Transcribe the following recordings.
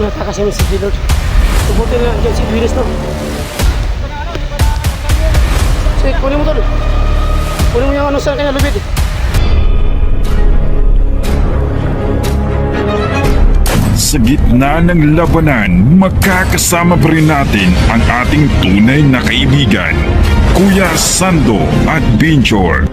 Natakas namin si G-Lord. Tubutin na dyan si Dwines to. Sige, kunin mo to. Kunin mo yung ano sa kanya lubid. Sa gitna ng labanan, magkakasama pa rin natin ang ating tunay na kaibigan, Kuya Sando at Binchor.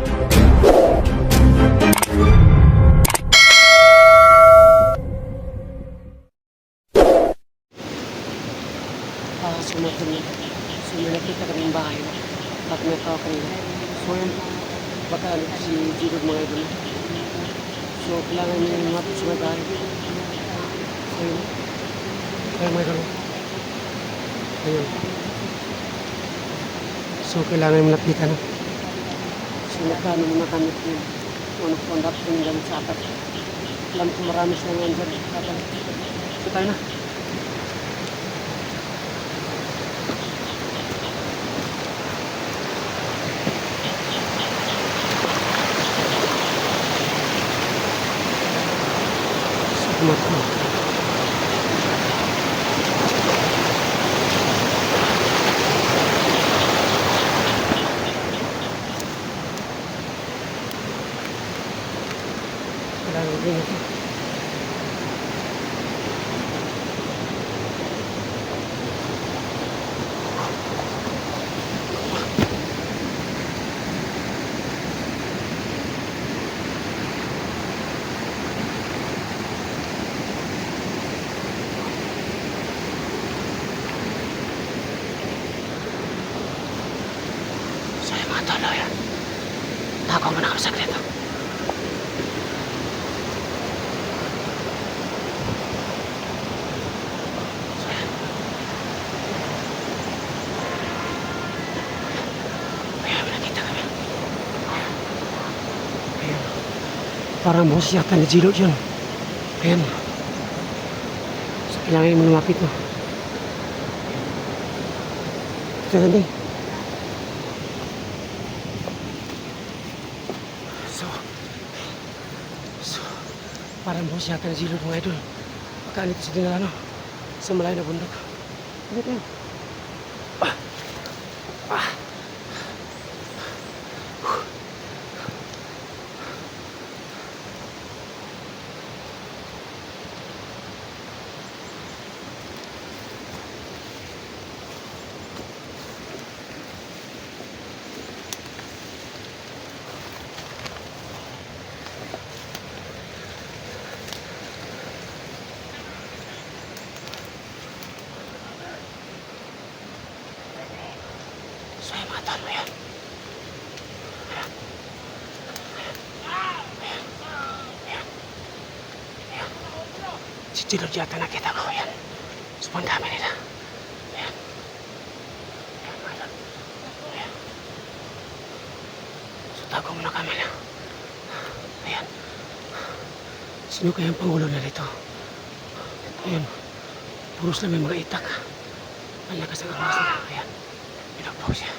So may nakita kami yung bahay at may tao kanina. So yun, baka si G-Lord mga idol. So kailangan niya yung mapit sa may bahay. So yun, kaya mga idol. Ayun. So kailangan yung lapitan. So nakano mo nakamit yun. Ano po ang dapat yung gamit sa apat. Alam ko marami siya nga dyan. So tayo na. Matlo. Kailangan din ito. Tago mo na kami saglit. Ayan, nakita kami. Ayan. Parang boses yata ni G-Lord yun. Ayan. So, kailangan yung lumapit mo. Ito na din. Parang boses yata ni G-Lord mga idol. Pagkaan ito sa dinalano sa malayo na bundok. Dito yun. So yung mga talo yan. Si G-Lord yata nakita ko yan. So ang dami nila. Ayan. Ayan. So tago muna kami na. Ayan. Sino kayang pangulo na rito? Ayan. Puros na may mga itak. Ang lakas ng armas nila. Ayan. Pinagpaw siya.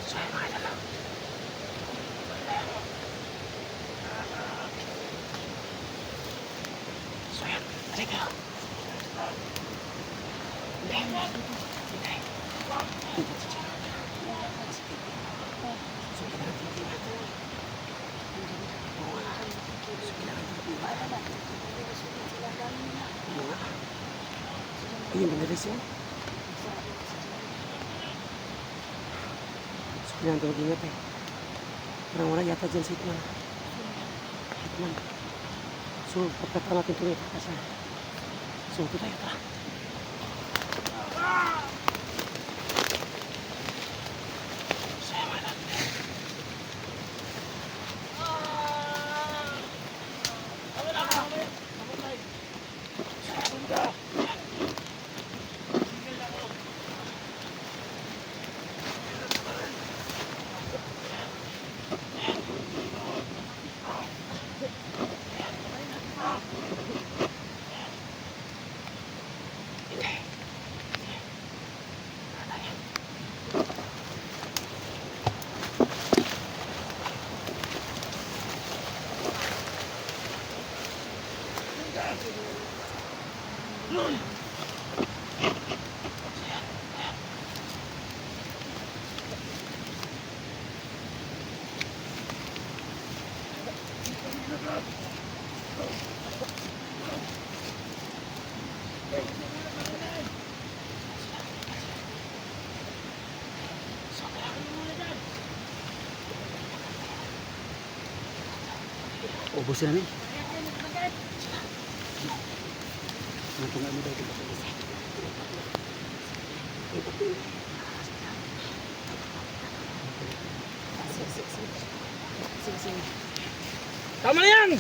So ayan mga idol. So ayan. Halika. Hindi. So ayun, binalis yun. So, kailangan ito mag-ingat eh. Parang wala yata dyan si Hitman. Hitman. So, pagkata natin ito na kasi. So, ito tayo ito. So, yan mga natin. Ubus na namin. Natungay mo daw dito. Sige. Tama na yan!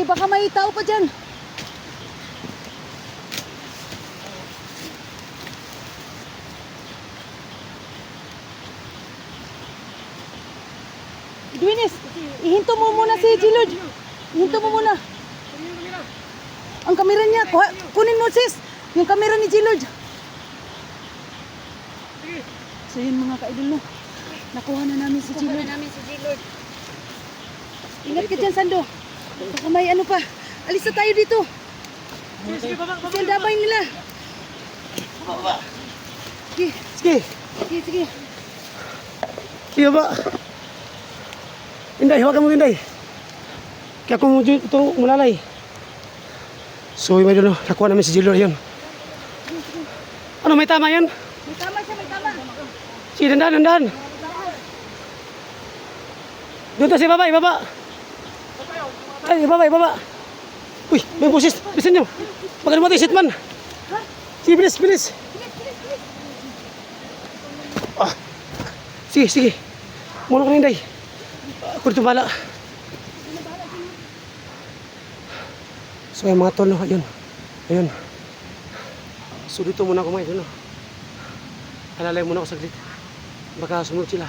Baka may tao pa dyan. Edwines, ihinto mo muna si Gilord. Ihinto mo muna. Ang kamera niya, kunin mo sis. Yung kamera ni Gilord. So yun mga ka-idol no. Nakuha na namin si Gilord. Ingat ka dyan, Sando. Baka may ano pa. Alis na tayo dito. Kasi ang dabay nila. Sige. Sige ba? Inday, hawakan mo Inday. Kaya kung ito mulalay. So yung idol, nakuha namin si Gilord yun. Ano, may tama yan? May tama siya, may tama. Sige, dandan. Doon tayo si baba. Ay, baba. Uy, may busis. Bilisan nyo. Baka naman tayo sitman. Sige, bilis. Ah. Sige. Muna ko na Inday. Ako dito bala. So yung mga tol, no? Ayun. So dito muna ako mga idol, no? Alalay muna ako saglit. Baka sumunod sila.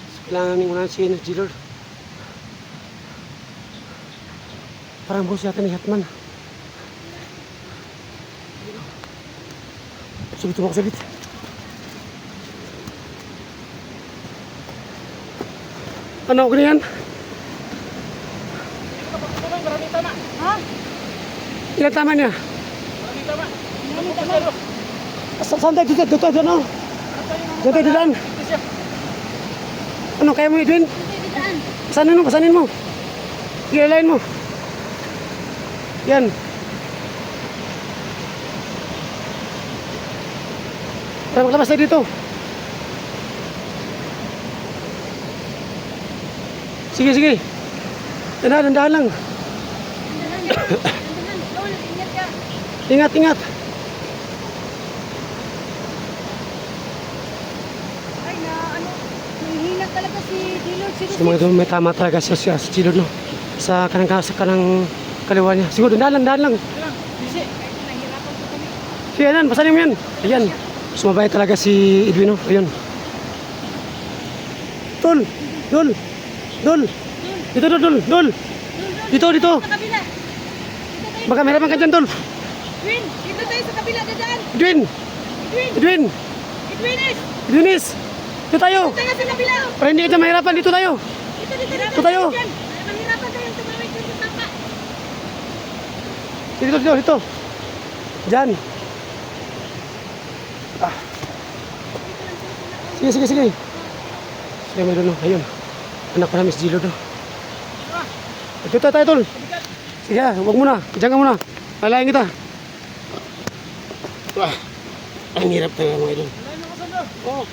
So kailangan namin unahan si Gilord. Parang boss yata ni Hatman. So dito mo ako saglit. Ano ko na yan? Maraming tama. Ha? Ilan tama niya? Maraming tama. Saan tayo dito? Dito, ano? Dito tayo daan. Ano, kaya mo Edwin? Pasanin mo. Ilalain mo. Yan. Tara, maglabas tayo dito. Sige. Dandahan lang. Ingat. Ay na, hihina talaga si Gilord. So mga idol, may tama talaga si Gilord, no? Sa kanang kaliwa niya. Siguro, dandahan lang. Sige, yan. Pasanin mo yan. Ayan. Sumabay talaga si Edwin, no? Ayan. Dol. Dito. Sa kabila. Baka mahirapan ka dyan, Dol. Edwin, dito tayo sa kabila, dadaan. Edwin. Edwinis. Dito tayo. Tayo sa kabila. Para hindi kita mahirapan, dito tayo. Dito tayo. Mahirapan tayo tumawid dito sa tapa. Dito. Diyan. Sige. Sige, may doon. Ayun. Anak ko namin si Gilord. Ito tayo, Tol. Sige, huwag muna. Diyan ka muna. Lalayan kita. Ang hirap talaga mga idol. Oo.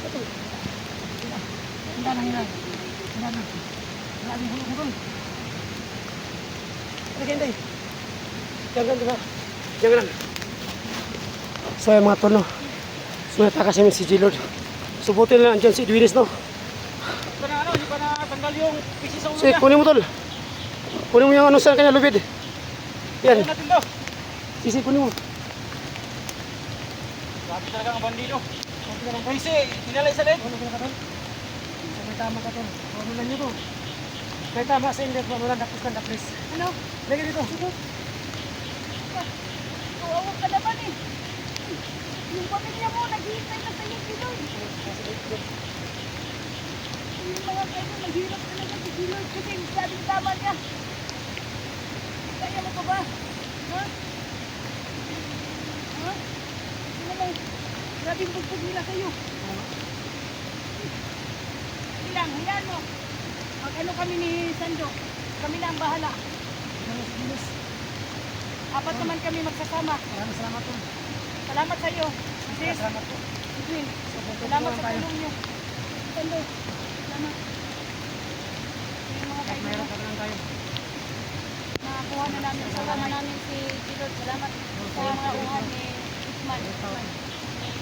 Tol. Hindan. Lagi hulog. Hindi. Jangan. So yung mga tol, no? So natakas namin si Gilord. Subutin lang andyan si Edwinis, no? Hindi pa na tanggal yung pisi sa ulo So kunin mo, Tol. Kunin mo yung ano sa kanya lubid. Yan. natin daw. Sisi, kunin mo. Grabe talaga ang bandido. Kasi, tinalay sa led. May tama ka, Tol. Ano lang nyo to? May tama sa inlet, mamulan tapos ka na please. Ano? Lagi dito. Kawawa ka naman eh. Yung pamilya mo, naghihintay na sa'yo, Giloy. Yung mga kayo, naghihirap talaga si Giloy kasi sabing tama niya. Kaya mo pa ba? Ha? Ha? Ano mo? Grabing bugbog nila kayo. Ilang, hayaan mo. Mag-ano kami ni Sando. Kami na ang bahala. Apat naman kami magsasama. Maraming salamat po. Salamat sa iyo. Sis, Salamat po. Edwin, salamat sa tulong niyo. Sando, salamat. Yung mga Kahit mayroon kaibigan, ka lang tayo. nakakuha na namin. Kasama namin si Gilod. Salamat sa mga uhan ni Isman. Ni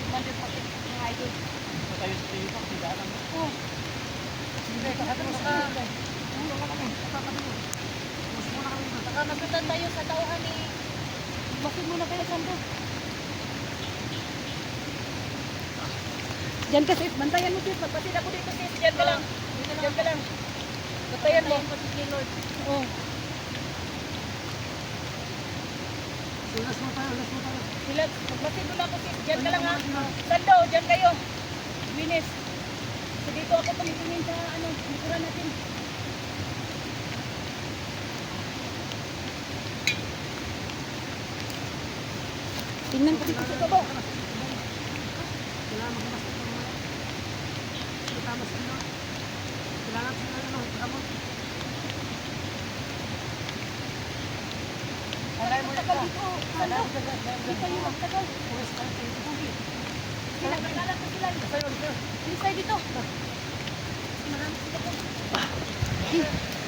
Commander Patit, mga idol. Sa tayo sa TV pa, kasi daan. Oh, Sige, kahit mo sa ulo ka kami. baka nasutan tayo sa tauhan ni... Bakit muna kayo, Sando? Diyan ka, sis. Bantayan mo, sis. Magpasid ako dito, sis. Diyan ka lang. Diyan ka lang. Bantayan mo. Oo. Last mo tayo. Sila, magpasid mo lang ako, sis. Diyan ka lang, ha. Sando, diyan kayo. Winis. So, dito ako tumitingin sa, likuran natin. Tingnan ko dito sa baba. Kailangan magbasa ng mga tama sa inyo. Kailangan sa inyo, kamot. Alay mo Tagal dito. Sando, hindi kayo magtagal. Sila, kailangan ko sila. Ilisay dito. Marami sila po.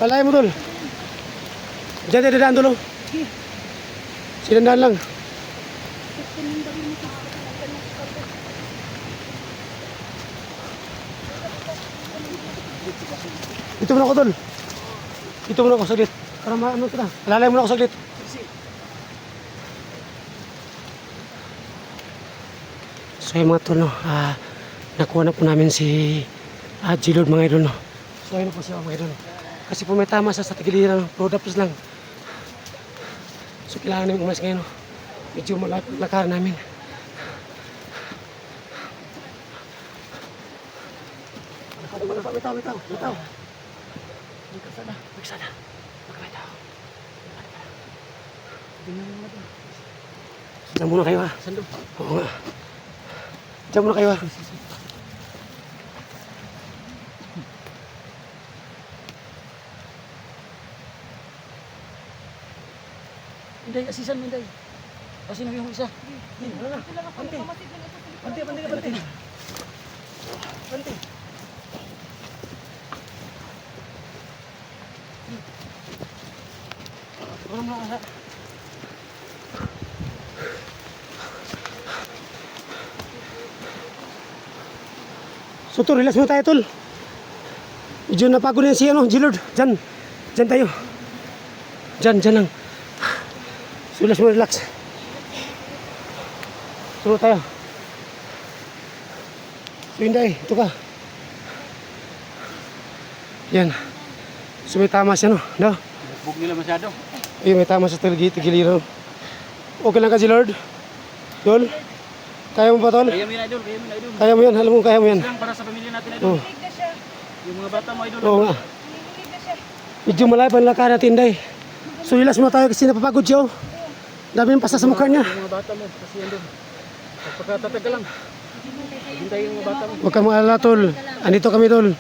Alay mo dul. Diyan tayo dadaan dulu. Sinandaan lang. Dito muna ako dul. Dito muna ako saglit. Para maano kita. Alalay muna ako saglit. So yung mga tol, no, nakuha na po namin si G-Lord mga idol. No. So ayun po siya mga idol. Kasi po may tama sa tigiliran, products lang. So kailangan namin umalis ngayon. No. Medyo malakaran namin. Bitaw. Magsana. Magbitaw. Diyan muna kayo ha. Sando. Oo nga. Diyan muna kayo ha. Inday, asisan mo Inday. O sino yung isa? Hindi, wala na. Pante. Pante. Pante. Wala mo na. So tol, relax muna tayo tol. Medyo napagod na si G-Lord. Diyan tayo. Diyan lang. So relax muna, relax. Sunod tayo. So Inday, ito ka. Yan. So may tama siya no? Bug nila masyado. Ayun, may tama sa tigiliran. Okay lang ka G-Lord? Tol? Kaya mo ba tol? Kaya mo yun, idol. Kaya mo yan, alam mo kaya mo yan. Lang para sa pamilya natin, idol. Oo. Lilig na siya. Yung mga bata mo, idol. Oo nga. Lilig na siya. Medyo malayo pa nilakad natin, Day. So relax muna tayo kasi napapagod siya. Oh. Dami yung pasa sa mukha niya. Yung mga bata mo, kasi yun, pagkakatatag ka lang. Hintay yung mga bata mo. Huwag kang maalala, tol. Andito kami, tol.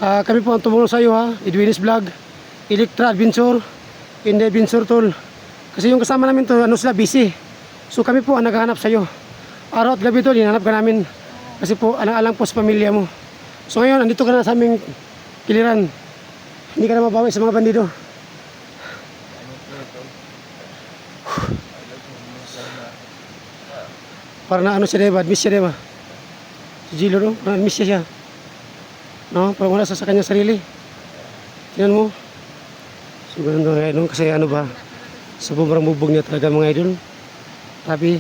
Kami po ang tumulong sa iyo, ha. Edwin's Vlog, Electra Adventure, Inday Adventure, tol. Kasi yung kasama namin to, sila busy. So kami po ang naghahanap sa iyo. Araw at gabi, tol, hinahanap ka namin. Kasi po, alang-alang po sa pamilya mo. So ngayon, andito ka na sa aming kiliran. Hindi ka na mabawi sa mga bandido. Para na siya, diba? Admiss siya, diba? Si G-Lord, no? Parang admiss siya. No? Parang wala sa kanyang sarili. Tingnan mo. So, ganun daw, idol. Kasi ano ba? Sa bumarang bubog niya talaga mga idol. Sabi.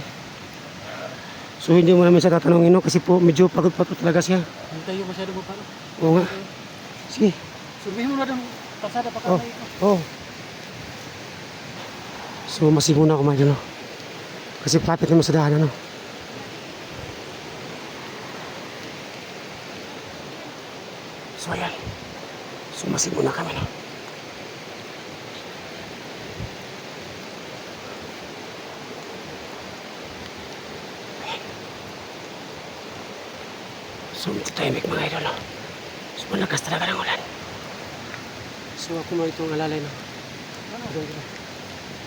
So, hindi mo namin siya tatanungin, no? Kasi po, medyo pagod pa talaga siya. Hintay yung masyado mo pala. Oo nga. Sige. Surbihin mo na doon. Pasada pa Oh, kamay. oh. So, masid muna ako mga idol, no? Kasi lapit naman sa daanan, no? So, ayan. So, masid muna kami, no? Ayan. So, medyo tahimik mga idol, no? So, malakas talaga ng ulan. So, ako na itong alalay, no?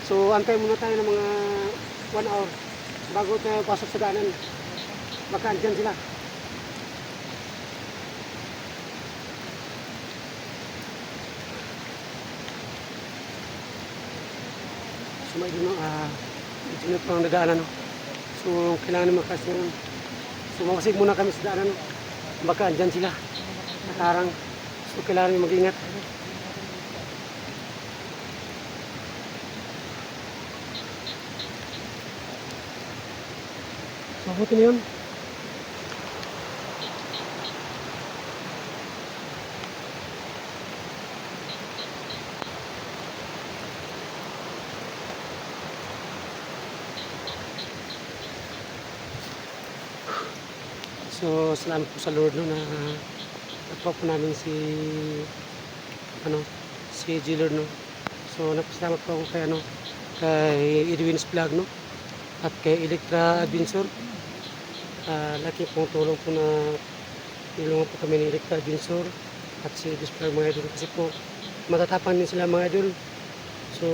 So, antay muna tayo ng mga 1 hour bago tayo pasok sa daanan. Baka andyan sila. So, may dun, ito na pang nagaanan, no? So, kailangan naman kasi yun. So, mawasig muna kami sa daanan, no? Baka andyan sila. Nakarang. So, kailangan namin mag-ingat. Mabuti na yun. So, salamat po sa Lord, no, na natwa po namin si G Lord, no. So, napasalamat po ako kay kay Edwin's Vlog, no, at kay Electra Adventure. Laki pong tulong po na tulungan po kami ni Electra Adventure at si Edwin's Vlog mga idol, kasi po matatapang din sila mga idol. So,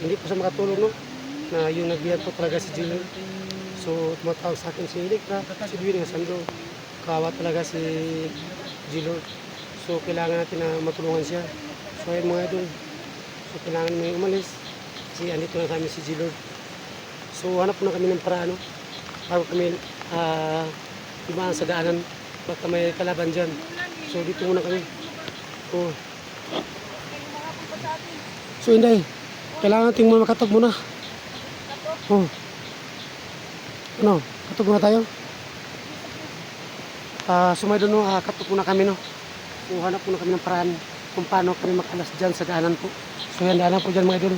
hindi po sa makatulong, no, na yung nagbiyan po talaga si G Lord. So, tumatawag sa akin si Electra, si Edwin, nga Sando. Kawa talaga si G Lord. So, kailangan natin na matulungan siya. So, ayun mga idol. So, kailangan may umalis. Kasi andito na kami si G Lord. So, hanap na kami ng paraan, no? Bago kami dumaan sa daanan. Baka may kalaban dyan. So, dito muna kami. Oh. So, Inday. Kailangan natin makatog muna. Oh. Ano? Katog muna tayo? Sumay doon, no, katog muna kami, no. So, hanap muna kami ng paraan kung paano kami makalas dyan sa daanan po. So, yan, daanan po dyan mga idol.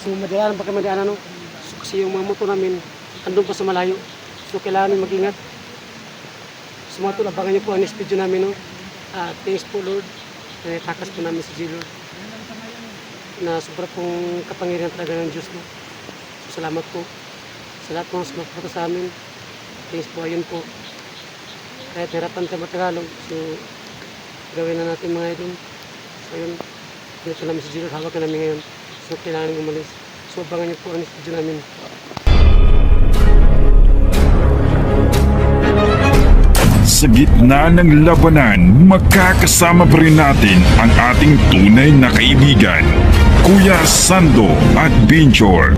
So, madaanan pa kami daanan, no. So, kasi yung mga motor namin, andun pa sa malayo. So, kailangan namin mag-ingat. So, mga tol, abangan niyo po ang next video namin, no. Thanks po, Lord. Takas po namin si G Lord. Na sobra pong kapangyarihan talaga ng Diyos, no. So, salamat po sa lahat ng sumaporta sa amin. Thanks po, ayun po. Kahit hirapan sa Tagalog, so gawin na natin mga idol. So ayun, dito namin si Giro, hawak na namin ngayon. So kailangan umalis. So abangan niyo po ang video namin. Sa gitna ng labanan, magkakasama pa rin natin ang ating tunay na kaibigan, Kuya Sando at Binchor.